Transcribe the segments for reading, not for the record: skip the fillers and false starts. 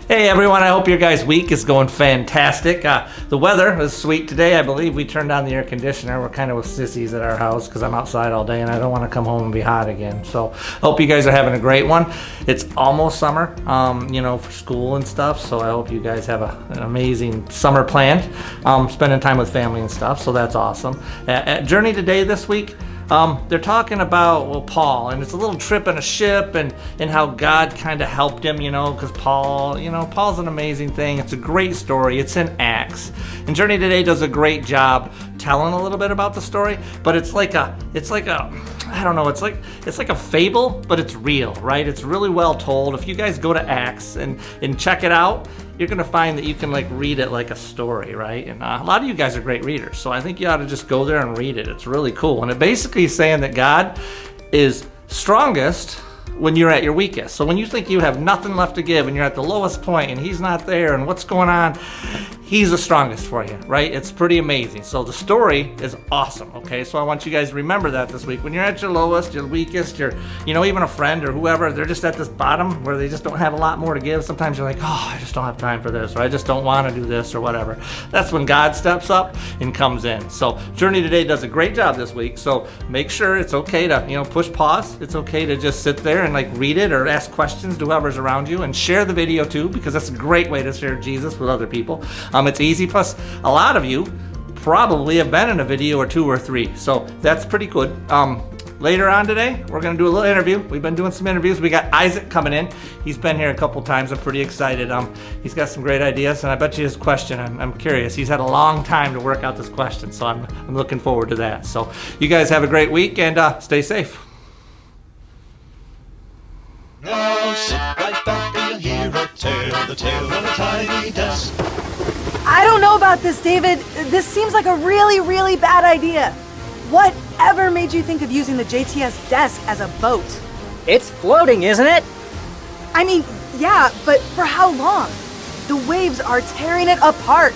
Hey everyone, I hope your guys' week is going fantastic. The weather is sweet today. I believe we turned on the air conditioner. We're kind of with sissies at our house because I'm outside all day and I don't want to come home and be hot again. So I hope you guys are having a great one. It's almost summer, for school and stuff. So I hope you guys have an amazing summer planned, spending time with family and stuff. So that's awesome. At Journey Today this week, they're talking about, Paul, and it's a little trip in a ship and how God kind of helped him, because Paul's an amazing thing. It's a great story. It's in Acts. And Journey Today does a great job telling a little bit about the story, but it's like a fable, but it's real, right? It's really well told. If you guys go to Acts and check it out, you're going to find that you can read it like a story, right? And a lot of you guys are great readers, so I think you ought to just go there and read it. It's really cool. And it basically is saying that God is strongest when you're at your weakest. So when you think you have nothing left to give and you're at the lowest point and he's not there and what's going on, he's the strongest for you, right? It's pretty amazing. So the story is awesome, okay? So I want you guys to remember that this week. When you're at your lowest, your weakest, even a friend or whoever, they're just at this bottom where they just don't have a lot more to give. Sometimes you're like, I just don't have time for this, or I just don't want to do this or whatever. That's when God steps up and comes in. So Journey Today does a great job this week. So make sure it's okay to, push pause. It's okay to just sit there and read it or ask questions to whoever's around you, and share the video too, because that's a great way to share Jesus with other people. It's easy. Plus, a lot of you probably have been in a video or two or three, so that's pretty good. Later on today, we're going to do a little interview. We've been doing some interviews. We got Isaac coming in. He's been here a couple times. I'm pretty excited. He's got some great ideas, and I bet you his question, I'm curious. He's had a long time to work out this question, so I'm looking forward to that. So you guys have a great week, and stay safe. Now sit right back and you'll hear a tale, the tale of a tiny desk. I don't know about this, David. This seems like a really, really bad idea. Whatever made you think of using the JTS desk as a boat? It's floating, isn't it? I mean, yeah, but for how long? The waves are tearing it apart.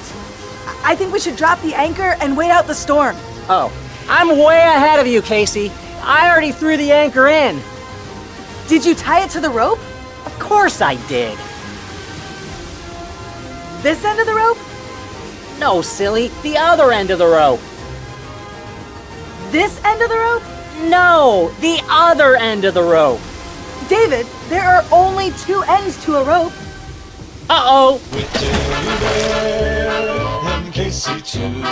I think we should drop the anchor and wait out the storm. Oh, I'm way ahead of you, Casey. I already threw the anchor in. Did you tie it to the rope? Of course I did. This end of the rope? No, silly, the other end of the rope. This end of the rope? No, the other end of the rope. David, there are only two ends to a rope. Uh-oh. With David and Casey too,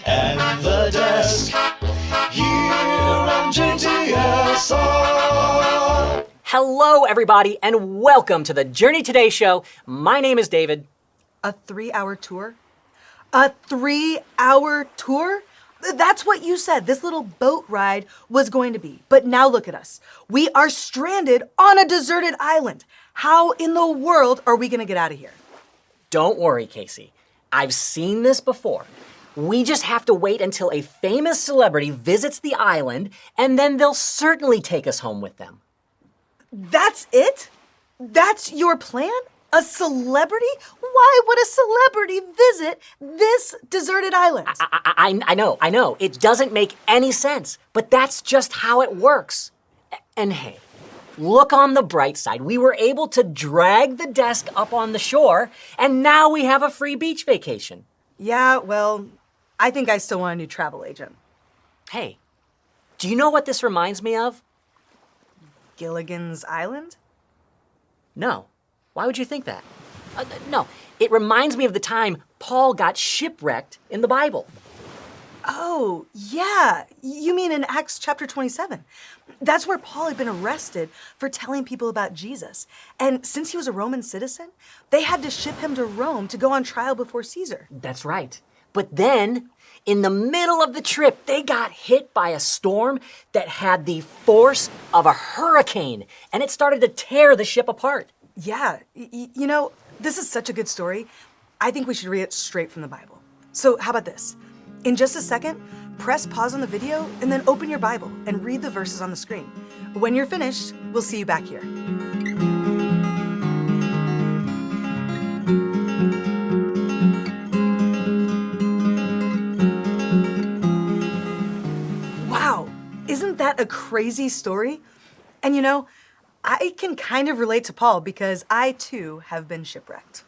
and the desk here on JTSR. Hello, everybody, and welcome to the Journey Today show. My name is David. A 3-hour tour? A 3-hour tour? That's what you said this little boat ride was going to be. But now look at us. We are stranded on a deserted island. How in the world are we going to get out of here? Don't worry, Casey. I've seen this before. We just have to wait until a famous celebrity visits the island, and then they'll certainly take us home with them. That's it? That's your plan? A celebrity? Why would a celebrity visit this deserted island? I know. It doesn't make any sense, but that's just how it works. And hey, look on the bright side. We were able to drag the desk up on the shore, and now we have a free beach vacation. Yeah, well, I think I still want a new travel agent. Hey, do you know what this reminds me of? Gilligan's Island? No. Why would you think that? No, it reminds me of the time Paul got shipwrecked in the Bible. Oh, yeah. You mean in Acts chapter 27. That's where Paul had been arrested for telling people about Jesus. And since he was a Roman citizen, they had to ship him to Rome to go on trial before Caesar. That's right. But then, in the middle of the trip, they got hit by a storm that had the force of a hurricane, and it started to tear the ship apart. Yeah, this is such a good story. I think we should read it straight from the Bible. So how about this? In just a second, press pause on the video and then open your Bible and read the verses on the screen. When you're finished, we'll see you back here. Wow, isn't that a crazy story? And I can kind of relate to Paul because I too have been shipwrecked.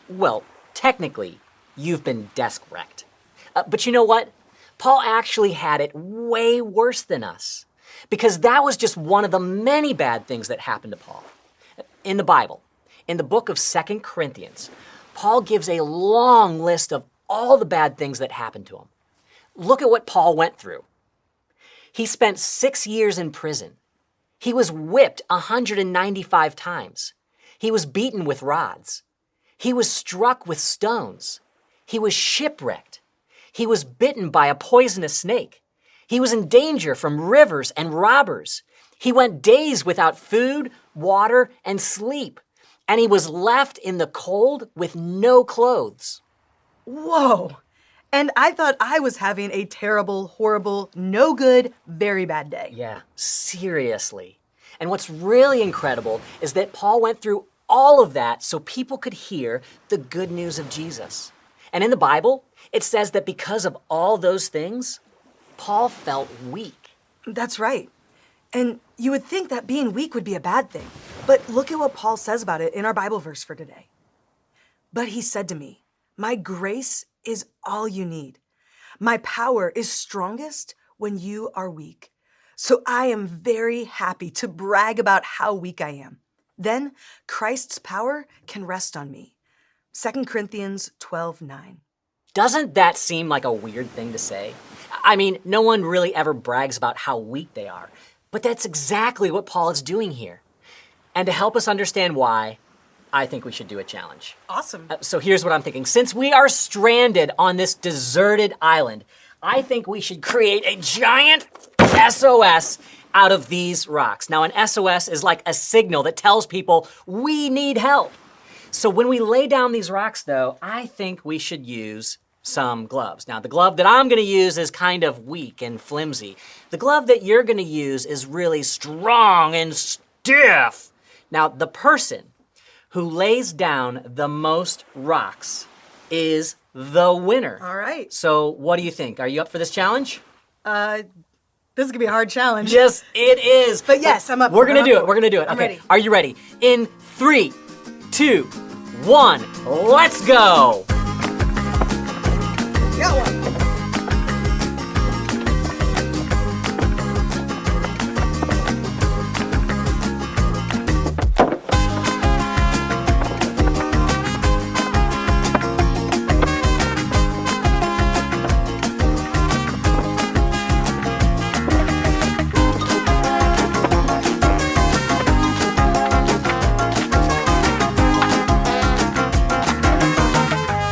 Well, technically, you've been desk wrecked. But you know what? Paul actually had it way worse than us, because that was just one of the many bad things that happened to Paul. In the Bible, in the book of 2 Corinthians, Paul gives a long list of all the bad things that happened to him. Look at what Paul went through. He spent 6 years in prison. He was whipped 195 times. He was beaten with rods. He was struck with stones. He was shipwrecked. He was bitten by a poisonous snake. He was in danger from rivers and robbers. He went days without food, water, and sleep. And he was left in the cold with no clothes. Whoa! And I thought I was having a terrible, horrible, no good, very bad day. Yeah, seriously. And what's really incredible is that Paul went through all of that so people could hear the good news of Jesus. And in the Bible, it says that because of all those things, Paul felt weak. That's right. And you would think that being weak would be a bad thing. But look at what Paul says about it in our Bible verse for today. But he said to me, "My grace is all you need. My power is strongest when you are weak. So I am very happy to brag about how weak I am. Then Christ's power can rest on me." 2 Corinthians 12:9. Doesn't that seem like a weird thing to say? I mean, no one really ever brags about how weak they are, but that's exactly what Paul is doing here. And to help us understand why, I think we should do a challenge. Awesome. So here's what I'm thinking. Since we are stranded on this deserted island, I think we should create a giant SOS out of these rocks. Now, an SOS is like a signal that tells people we need help. So when we lay down these rocks, though, I think we should use some gloves. Now, the glove that I'm going to use is kind of weak and flimsy. The glove that you're going to use is really strong and stiff. Now, the person who lays down the most rocks is the winner. All right. So what do you think? Are you up for this challenge? This is gonna be a hard challenge. Yes, it is. But yes, I'm up. We're gonna do it. We're gonna do it. I'm Okay. ready. Are you ready? In 3, 2, 1, let's go. Got one.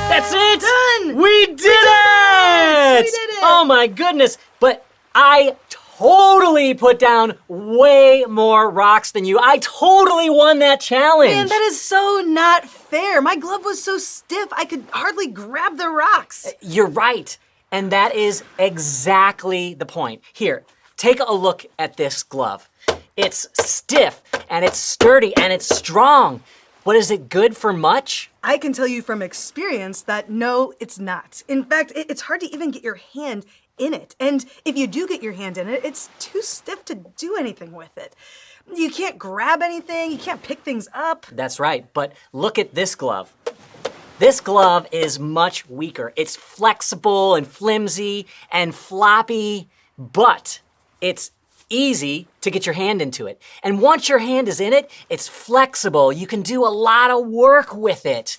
That's it. Done. We did it. We did it. Oh my goodness. But I totally put down way more rocks than you. I totally won that challenge. Man, that is so not fair. My glove was so stiff, I could hardly grab the rocks. You're right. And that is exactly the point. Here, take a look at this glove. It's stiff and it's sturdy and it's strong. But is it good for much? I can tell you from experience that no, it's not. In fact, it's hard to even get your hand in it. And if you do get your hand in it, it's too stiff to do anything with it. You can't grab anything, you can't pick things up. That's right, but look at this glove. This glove is much weaker. It's flexible and flimsy and floppy, but it's easy to get your hand into it. And once your hand is in it, it's flexible. You can do a lot of work with it.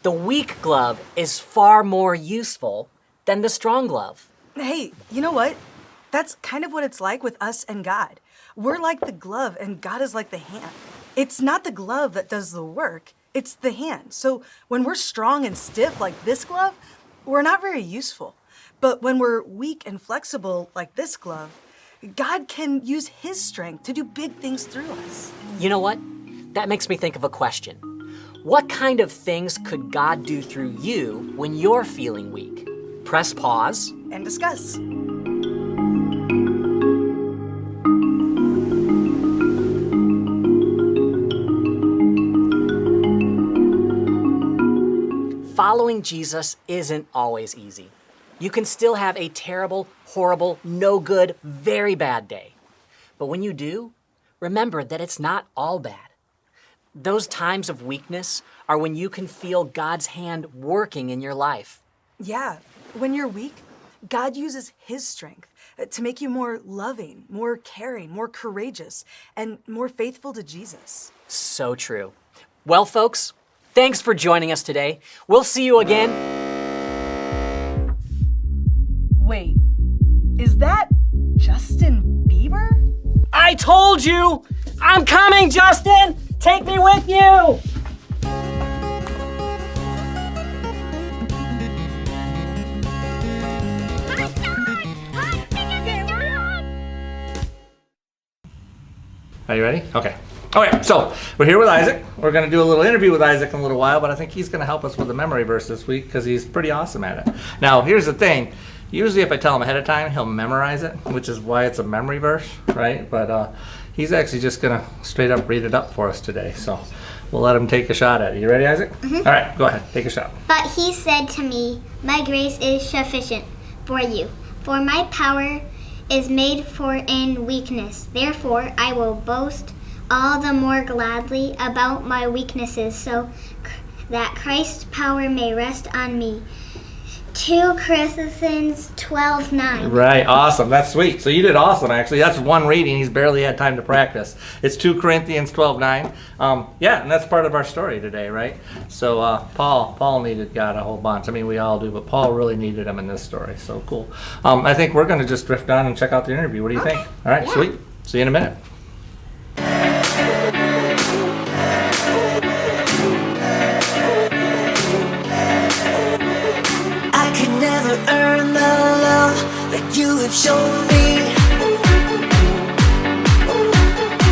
The weak glove is far more useful than the strong glove. Hey, you know what? That's kind of what it's like with us and God. We're like the glove and God is like the hand. It's not the glove that does the work, it's the hand. So when we're strong and stiff like this glove, we're not very useful. But when we're weak and flexible like this glove, God can use his strength to do big things through us. You know what? That makes me think of a question. What kind of things could God do through you when you're feeling weak? Press pause. And discuss. Following Jesus isn't always easy. You can still have a terrible, horrible, no good, very bad day. But when you do, remember that it's not all bad. Those times of weakness are when you can feel God's hand working in your life. Yeah, when you're weak, God uses His strength to make you more loving, more caring, more courageous, and more faithful to Jesus. So true. Well, folks, thanks for joining us today. We'll see you again. Wait, is that Justin Bieber? I told you! I'm coming, Justin! Take me with you! Are you ready? Okay. Okay, so we're here with Isaac. We're going to do a little interview with Isaac in a little while, but I think he's going to help us with the memory verse this week because he's pretty awesome at it. Now, here's the thing. Usually if I tell him ahead of time, he'll memorize it, which is why it's a memory verse, right? But he's actually just going to straight up read it up for us today. So we'll let him take a shot at it. You ready, Isaac? Mm-hmm. All right, go ahead. Take a shot. But he said to me, my grace is sufficient for you, for my power is made for in weakness. Therefore, I will boast all the more gladly about my weaknesses, so that Christ's power may rest on me. 2 Corinthians 12:9. Right, awesome. That's sweet. So you did awesome, actually. That's one reading. He's barely had time to practice. It's 2 Corinthians 12:9. Yeah, and that's part of our story today, right? So Paul needed God a whole bunch. I mean, we all do, but Paul really needed him in this story. So cool. I think we're going to just drift on and check out the interview. What do you think? All right, sweet. See you in a minute. Earn the love that you have shown me.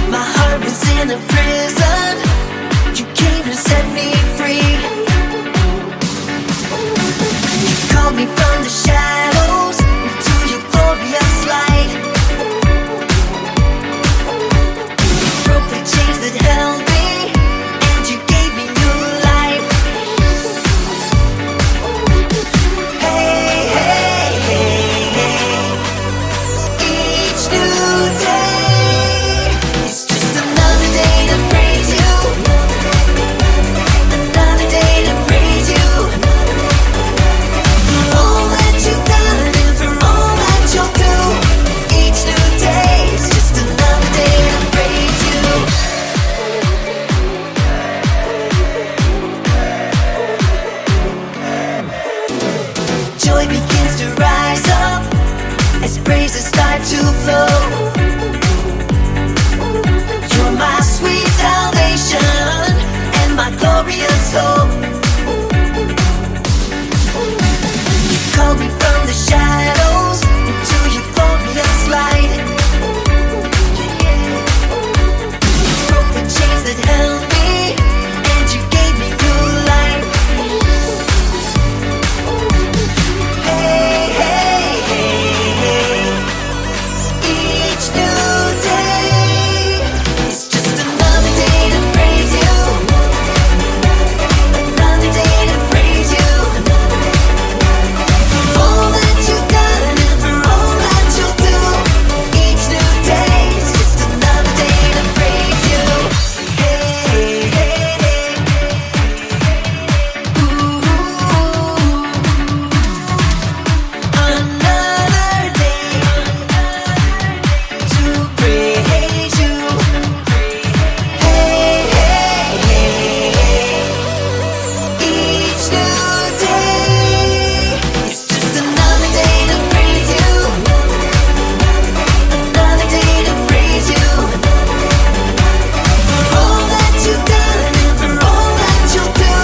My heart was in a prison. You came to set me free. You called me from the shadows into your glorious light. You broke the chains that held me, and you gave me new life. Joy begins to rise up as praises start to flow. You're my sweet salvation and my glorious hope. You called me from the shadows into your glorious light. You broke the chains that held me, and you gave me new life. Each new day is just another day to praise you. Another day to praise you. For all that you've done and for all that you'll do. Each new day is just another day to praise you. Hey, hey, hey. Ooh. Another day to praise you. Hey, hey, hey. Each new day is just another day to praise you. Another day to praise you. For all that you've done and for all that you'll do.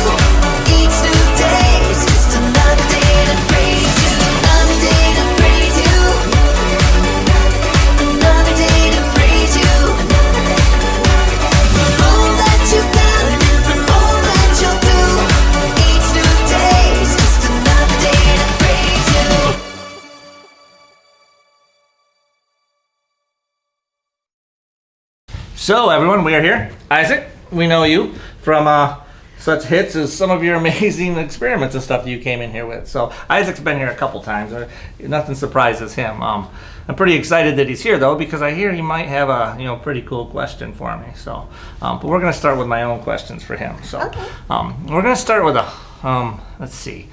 Each new day is just another day to praise you. Another day to praise you. Another day to praise you. For all that you've done and for all that you'll do. Each new day is just another day to praise you. So everyone, we are here. Isaac, we know you from such hits as some of your amazing experiments and stuff that you came in here with. So Isaac's been here a couple times. Nothing surprises him. I'm pretty excited that he's here though, because I hear he might have a pretty cool question for me. So, but we're gonna start with my own questions for him. So, Okay. We're gonna start with let's see.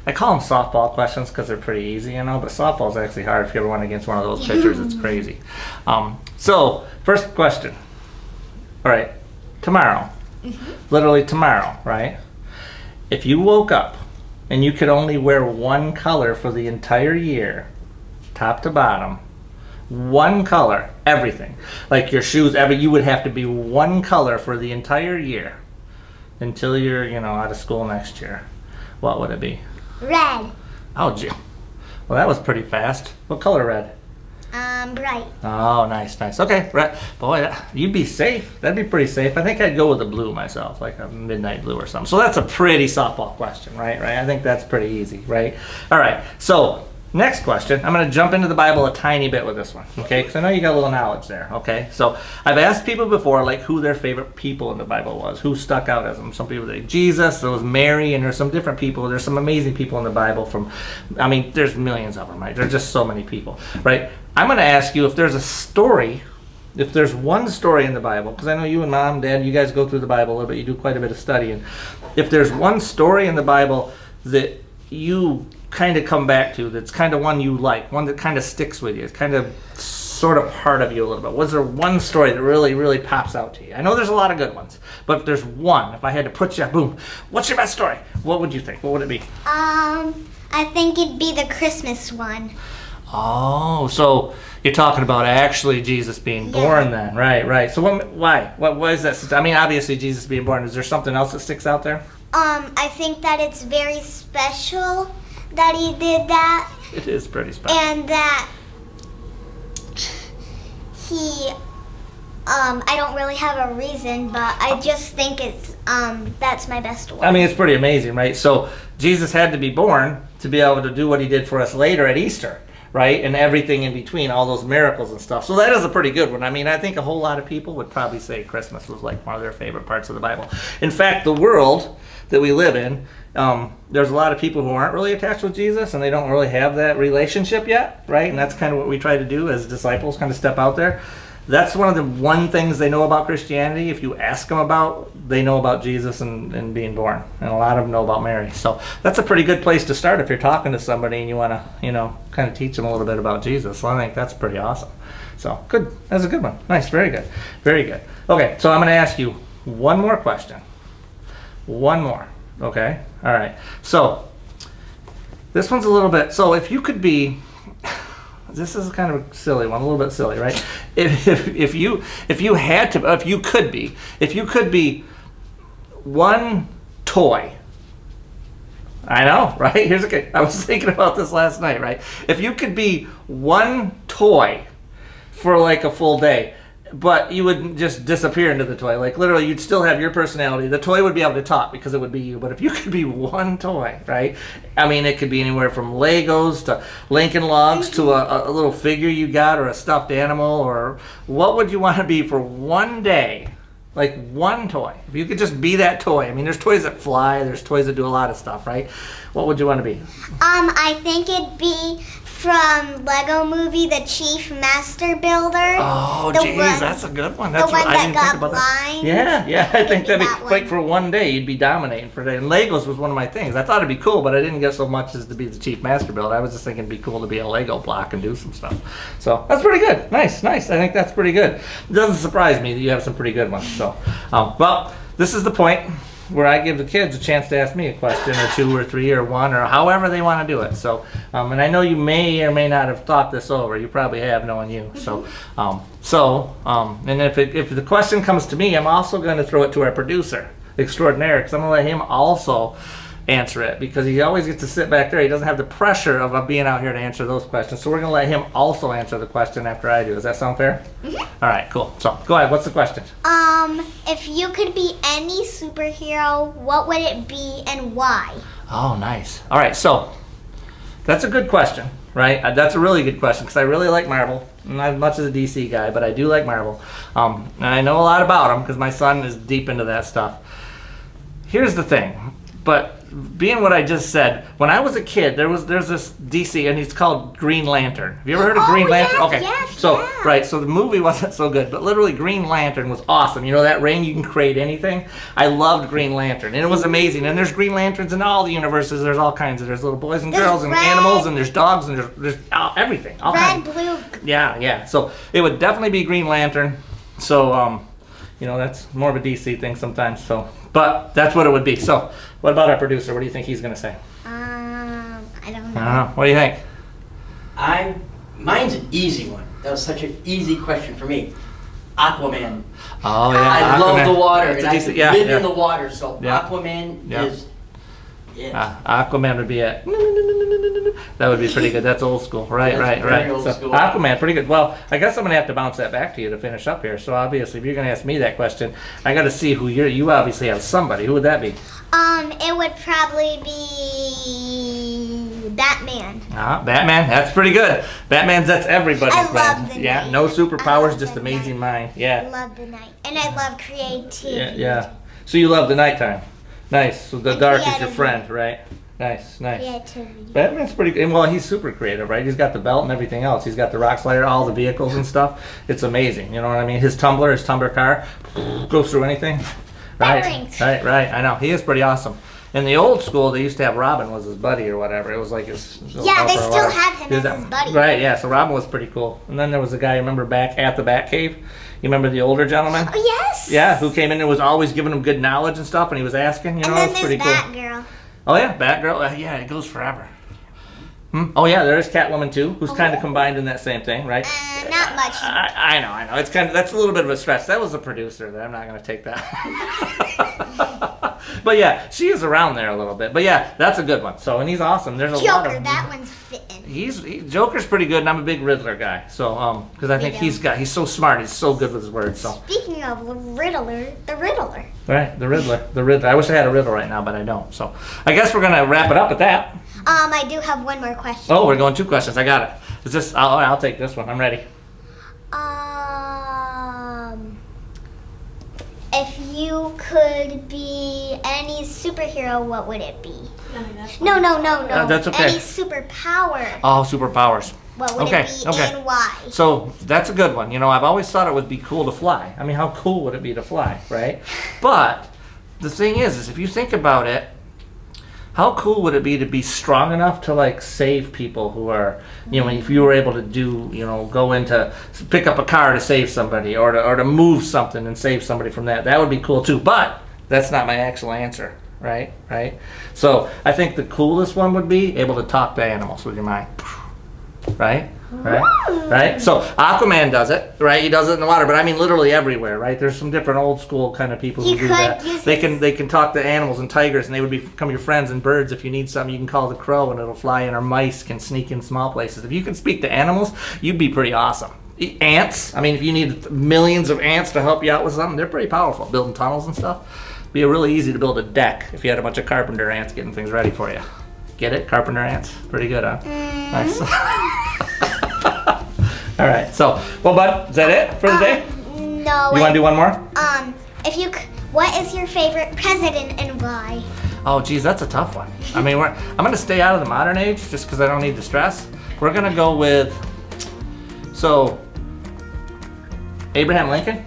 I call them softball questions because they're pretty easy, but softball's actually hard. If you ever went against one of those pitchers, it's crazy. So, first question. All right, tomorrow, literally tomorrow, right? If you woke up and you could only wear one color for the entire year, top to bottom, one color, everything, like your shoes, you would have to be one color for the entire year until you're, out of school next year. What would it be? Red. Oh, gee. Well, that was pretty fast. What color red? Bright. Oh, nice. Okay, red. Boy, you'd be safe. That'd be pretty safe. I think I'd go with the blue myself, like a midnight blue or something. So that's a pretty softball question, right? I think that's pretty easy, right? All right, so next question. I'm going to jump into the Bible a tiny bit with this one, okay? Because I know you got a little knowledge there, okay? So I've asked people before, like, who their favorite people in the Bible was, who stuck out as them. Some people say Jesus, there was Mary, and there's some different people. There's some amazing people in the Bible there's millions of them, right? There's just so many people, right? I'm going to ask you if there's one story in the Bible, because I know you and Mom, Dad, you guys go through the Bible a little bit, you do quite a bit of studying. If there's one story in the Bible that you kind of come back to, that's kind of one you like, one that kind of sticks with you, it's kind of sort of part of you a little bit. Was there one story that really, really pops out to you? I know there's a lot of good ones, but if there's one, if I had to put you, boom, what's your best story? What would you think? What would it be? I think it'd be the Christmas one. Oh, so you're talking about actually Jesus being born then, right. So why is that? I mean, obviously Jesus being born. Is there something else that sticks out there? I think that it's very special that he did that, It is pretty special. and that he, I don't really have a reason, but I just think it's, that's my best one. I mean, it's pretty amazing, right? So Jesus had to be born to be able to do what he did for us later at Easter, right? And everything in between, all those miracles and stuff. So that is a pretty good one. I mean, I think a whole lot of people would probably say Christmas was like one of their favorite parts of the Bible. In fact, the world that we live in, there's a lot of people who aren't really attached with Jesus, and they don't really have that relationship yet, right? And that's kind of what we try to do as disciples, kind of step out there. That's one of the things they know about Christianity. If you ask them about, they know about Jesus and being born. And a lot of them know about Mary. So that's a pretty good place to start if you're talking to somebody and you want to, kind of teach them a little bit about Jesus. So I think that's pretty awesome. So good. That's a good one. Nice. Very good. Very good. Okay, so I'm going to ask you one more question. One more. Okay? All right. So this one's a little bit, so if you could be, this is kind of a silly one, a little bit silly, right? If you could be one toy. I know, right? Here's okay. I was thinking about this last night, right? If you could be one toy for like a full day, but you wouldn't just disappear into the toy. Like literally, you'd still have your personality. The toy would be able to talk because it would be you. But if you could be one toy, right? I mean, it could be anywhere from Legos to Lincoln Logs to a little figure you got or a stuffed animal, or what would you want to be for one day? Like one toy. If you could just be that toy. I mean, there's toys that fly. There's toys that do a lot of stuff, right? What would you want to be? I think it'd be from Lego Movie, the Chief Master Builder. Oh, The geez, one- that's a good one. the That's one I that didn't got think about that. blind. Yeah, I think that'd be that like one. for one day you'd be dominating for a day. And Legos was one of my things. I thought it'd be cool, but I didn't get so much as to be the Chief Master Builder. I was just thinking it'd be cool to be a Lego block and do some stuff. So that's pretty good. Nice. I think that's pretty good. It doesn't surprise me that you have some pretty good ones. So, well, this is the point where I give the kids a chance to ask me a question or two or three or one or however they want to do it. So, and I know you may or may not have thought this over. You probably have, knowing you. So, and if the question comes to me, I'm also going to throw it to our producer extraordinaire, because I'm going to let him also answer it, because he always gets to sit back there. He doesn't have the pressure of being out here to answer those questions. So we're going to let him also answer the question after I do. Does that sound fair? Mm-hmm. All right, cool. So go ahead. What's the question? If you could be any superhero, what would it be and why? Oh, nice. All right, so that's a good question, right? That's a really good question, because I really like Marvel. I'm not as much as a DC guy, but I do like Marvel. And I know a lot about them because my son is deep into that stuff. Here's the thing. But being what I just said, when I was a kid, there's this DC, and it's called Green Lantern. Have you ever heard of Green Lantern? Yes, Okay. yes, So yeah. right, so the movie wasn't so good, but literally Green Lantern was awesome. You know that ring, you can create anything. I loved Green Lantern, and it was amazing. And there's Green Lanterns in all the universes. There's all kinds of. There's little boys and There's girls and red. animals, and there's dogs, and there's everything. All Red, kinds. blue. Yeah. So it would definitely be Green Lantern. So you know, that's more of a DC thing sometimes. So, but that's what it would be. So, what about our producer? What do you think he's gonna say? I don't know. I don't know. What do you think? Mine's an easy one. That was such an easy question for me. Aquaman. Oh yeah, I love Aquaman. the water, It's and a I decent- could live yeah. in the water, so Yeah. Aquaman Yeah. is it. Aquaman would be it. That would be pretty good. That's old school. Right. Very old So, school. Aquaman, pretty good. Well, I guess I'm gonna have to bounce that back to you to finish up here. So obviously, if you're gonna ask me that question, I got to see who you obviously have somebody. Who would that be? It would probably be Batman. Batman. That's pretty good. That's everybody's I love man. the Yeah, night. no I superpowers, love just the amazing night. mind. I Yeah. love the night, and I love creativity. Yeah. So you love the nighttime. Nice. So the And dark is your creativity. friend, right? Nice. Creativity. Batman's pretty good. Well, he's super creative, right? He's got the belt and everything else. He's got the rock slider, all the vehicles and stuff. It's amazing. You know what I mean? His tumbler car, goes through anything. Right. Thanks. Right. I know. He is pretty awesome. In the old school, they used to have Robin was his buddy or whatever. It was like his Yeah, they helper or still whatever. have him He was as his buddy. Right, yeah. So Robin was pretty cool. And then there was a guy, remember, back at the Batcave? You remember the older gentleman? Oh, yes. Yeah, who came in and was always giving him good knowledge and stuff, and he was asking, you know, And then it's there's pretty cool. Batgirl. Oh yeah, Batgirl. Yeah, it goes forever. Oh yeah, there is Catwoman too, who's kind of combined in that same thing, right? Not much. I know. It's that's a little bit of a stretch. That was the producer. That I'm not going to take that. But yeah, she is around there a little bit. But yeah, that's a good one. So and he's awesome. There's a lot Joker, of that one's fitting. Joker's pretty good, and I'm a big Riddler guy. So because I think Me too. he's so smart. He's so good with his words. So Speaking of the Riddler. right, the Riddler. I wish I had a riddle right now, but I don't. So I guess we're gonna wrap it up at that. I do have one more question. Oh, we're going 2 questions. I got it. Is this? I'll take this one. I'm ready. If you could be any superhero, what would it be? No. That's okay. Any superpower, Oh, superpowers. what would Okay, it be okay. and why? So that's a good one. You know, I've always thought it would be cool to fly. I mean, how cool would it be to fly, right? But the thing is if you think about it, how cool would it be to be strong enough to like save people who are, you know, if you were able to do, you know, go into pick up a car to save somebody or to move something and save somebody from that. That would be cool too. But that's not my actual answer, right? So I think the coolest one would be able to talk to animals with your mind. Right? So Aquaman does it, right? He does it in the water, but I mean literally everywhere, right? There's some different old school kind of people who He do could that. use They can talk to animals and tigers, and they would become your friends. And birds, if you need something, you can call the crow, and it'll fly in. Or mice can sneak in small places. If you can speak to animals, you'd be pretty awesome. Ants, I mean, if you need millions of ants to help you out with something, they're pretty powerful, building tunnels and stuff. It'd be really easy to build a deck if you had a bunch of carpenter ants getting things ready for you. Get it? Carpenter ants? Pretty good, huh? Nice. All right. So, well, bud, is that it for the day? No. You want to do one more? What is your favorite president and why? Oh, geez, that's a tough one. I mean, I'm going to stay out of the modern age just because I don't need the stress. We're going to go with, Abraham Lincoln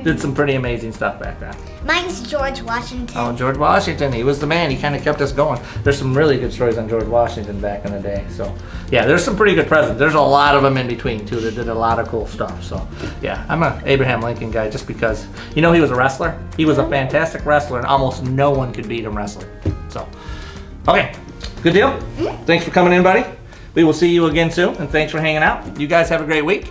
did some pretty amazing stuff back then. Mine's George Washington. Oh, George Washington, he was the man. He kind of kept us going. There's some really good stories on George Washington back in the day. So, yeah, there's some pretty good presidents. There's a lot of them in between, too, that did a lot of cool stuff. So, yeah, I'm an Abraham Lincoln guy just because, you know, he was a wrestler. He was a fantastic wrestler, and almost no one could beat him wrestling. So, okay, good deal. Thanks for coming in, buddy. We will see you again soon, and thanks for hanging out. You guys have a great week.